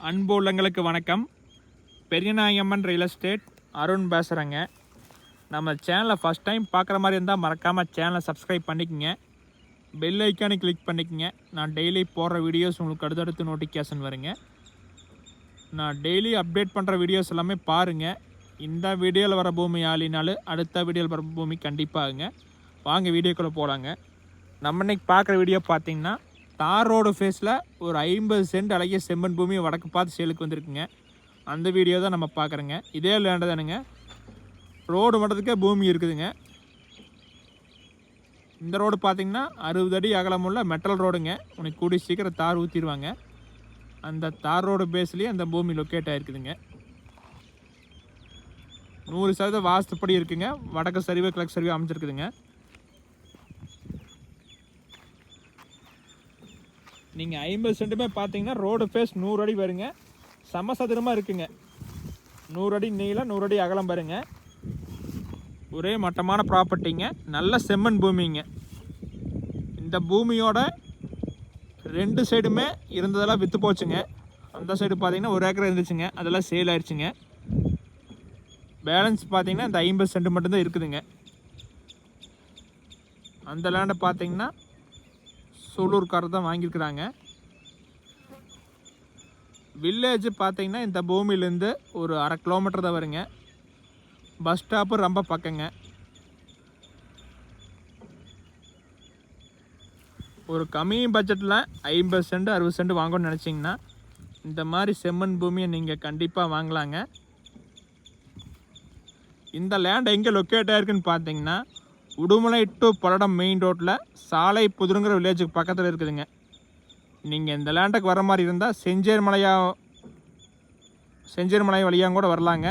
அன்பு உள்ளங்களுக்கு வணக்கம். பெரியநாயம்மன் ரியல் எஸ்டேட் அருண் பேசுகிறேங்க. நம்ம சேனலை ஃபஸ்ட் டைம் பார்க்குற மாதிரி இருந்தால் மறக்காமல் சேனலை சப்ஸ்கிரைப் பண்ணிக்கோங்க. பெல் ஐக்கானை கிளிக் பண்ணிக்கோங்க. நான் டெய்லி போடுற வீடியோஸ் உங்களுக்கு அடுத்தடுத்து நோட்டிஃபிகேஷன் வருங்க. நான் டெய்லி அப்டேட் பண்ணுற வீடியோஸ் எல்லாமே பாருங்கள். இந்த வீடியோவில் வர பூமி ஆளினாலும் அடுத்த வீடியோவில் வர பூமி கண்டிப்பாகுங்க. வாங்க வீடியோக்குள்ளே போகலாங்க. நம்ம இன்றைக்கி பார்க்குற வீடியோ பார்த்திங்கன்னா தார் ரோடு ஃபேஸில் ஒரு 50 சென்ட் அழகிய செம்மண் பூமி வடக்கு பார்த்து சேலுக்கு வந்திருக்குங்க. அந்த வீடியோ தான் நம்ம பார்க்குறோங்க. இதே லேண்டு தானுங்க, ரோடு மட்டத்துக்கே பூமி இருக்குதுங்க. இந்த ரோடு பார்த்திங்கன்னா 60 அடி அகலமுள்ள மெட்டல் ரோடுங்க. உனக்கு கூடி சீக்கிரம் தார் ஊற்றிடுவாங்க. அந்த தார் ரோடு பேஸ்லேயே அந்த பூமி லொக்கேட் ஆகிருக்குதுங்க. 100% வாஸ்துப்படி இருக்குங்க. வடக்கு சரிவு கிழக்கு சரிவு அமைச்சிருக்குதுங்க. நீங்கள் 50 சென்ட்டுமே பார்த்தீங்கன்னா ரோடு ஃபேஸ் 100 அடி வருங்க. சமசதுரமாக இருக்குங்க. 100 அடி நீளம் 100 அடி அகலம் பாருங்க. ஒரே மட்டமான ப்ராப்பர்ட்டிங்க. நல்ல செம்மண் பூமிங்க. இந்த பூமியோட 2 சைடுமே இருந்ததெல்லாம் விற்று போச்சுங்க. அந்த சைடு பார்த்தீங்கன்னா 1 ஏக்கர் இருந்துச்சுங்க, அதெல்லாம் சேல் ஆயிடுச்சுங்க. பேலன்ஸ் பார்த்தீங்கன்னா இந்த 50 சென்ட் மட்டும்தான் இருக்குதுங்க. அந்த லேண்டை பார்த்தீங்கன்னா சூலூர்காரர் தான் வாங்கியிருக்கிறாங்க. வில்லேஜ் பார்த்தீங்கன்னா இந்த பூமியிலேருந்து ஒரு 1/2 கிலோமீட்டர் தான் வருங்க. பஸ் ஸ்டாப்பு ரொம்ப பக்கங்க. ஒரு கம்மி பட்ஜெட்டில் 50 சென்ட் 60 சென்ட் வாங்கணும்னு நினச்சிங்கன்னா இந்த மாதிரி செம்மண் பூமியை நீங்கள் கண்டிப்பாக வாங்கலாங்க. இந்த லேண்ட் எங்கே லொக்கேட் ஆகிருக்குன்னு பார்த்தீங்கன்னா உடுமலை டு பல்லடம் மெயின் ரோட்டில் சாலை புதுருங்கிற வில்லேஜுக்கு பக்கத்தில் இருக்குதுங்க. நீங்கள் இந்த லேண்டுக்கு வர மாதிரி இருந்தால் செஞ்சேர்மலை வழியாக கூட வரலாங்க,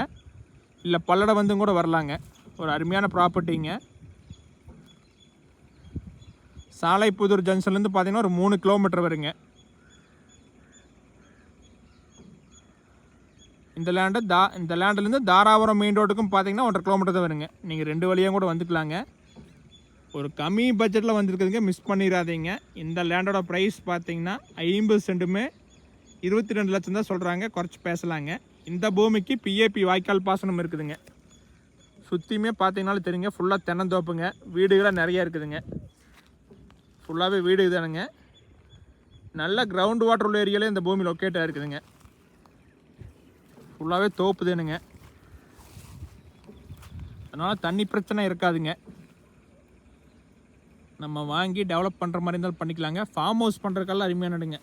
இல்லை பல்லடம் வந்தும் கூட வரலாங்க. ஒரு அருமையான ப்ராப்பர்ட்டிங்க. சாலை புதூர் ஜங்ஷன்லேருந்து பார்த்தீங்கன்னா ஒரு 3 கிலோமீட்டர் வருங்க. இந்த லேண்டுலேருந்து தாராபுரம் மெயின் ரோட்டுக்கும் பார்த்தீங்கன்னா 1.5 கிலோமீட்டர் தான் வருங்க. நீங்கள் 2 வழியாக கூட வந்துக்கலாங்க. ஒரு கம்மி பட்ஜெட்டில் வந்துருக்குதுங்க, மிஸ் பண்ணிடாதீங்க. இந்த லேண்டோட ப்ரைஸ் பார்த்தீங்கன்னா 50 சென்ட்டுமே 22 லட்சம் தான் சொல்கிறாங்க. குறைச்சி பேசலாங்க. இந்த பூமிக்கு பிஏபி வாய்க்கால் பாசனம் இருக்குதுங்க. சுற்றியுமே பார்த்தீங்கன்னாலும் தெரியுங்க, ஃபுல்லாக தென்னந்தோப்புங்க. வீடுகளாக நிறையா இருக்குதுங்க. ஃபுல்லாகவே வீடு தானுங்க. நல்ல கிரவுண்ட் வாட்டர் உள்ள ஏரியாலே இந்த பூமி லொக்கேட் ஆகிருக்குதுங்க. ஃபுல்லாகவே தோப்பு தானுங்க. அதனால் தண்ணி பிரச்சனை இருக்காதுங்க. நம்ம வாங்கி டெவலப் பண்ணுற மாதிரி இருந்தாலும் பண்ணிக்கலாங்க. ஃபார்ம் ஹவுஸ் பண்ணுறதுக்கெல்லாம் அருமையானடுங்க.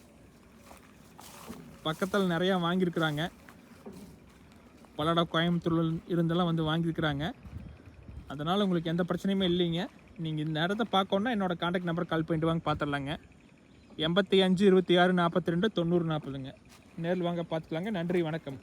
பக்கத்தில் நிறையா வாங்கியிருக்கிறாங்க. பல்லடம் கோயம்புத்தூர் இருந்தெல்லாம் வந்து வாங்கியிருக்கிறாங்க. அதனால் உங்களுக்கு எந்த பிரச்சனையுமே இல்லைங்க. நீங்கள் இந்த இடத்த பார்க்கணுன்னா என்னோடய கான்டாக்ட் நம்பர் கால் பண்ணிட்டு வாங்க, பார்த்துடலாங்க. 85 26 42 90 40ங்க. நேரில் வாங்க பார்த்துக்கலாங்க. நன்றி, வணக்கம்.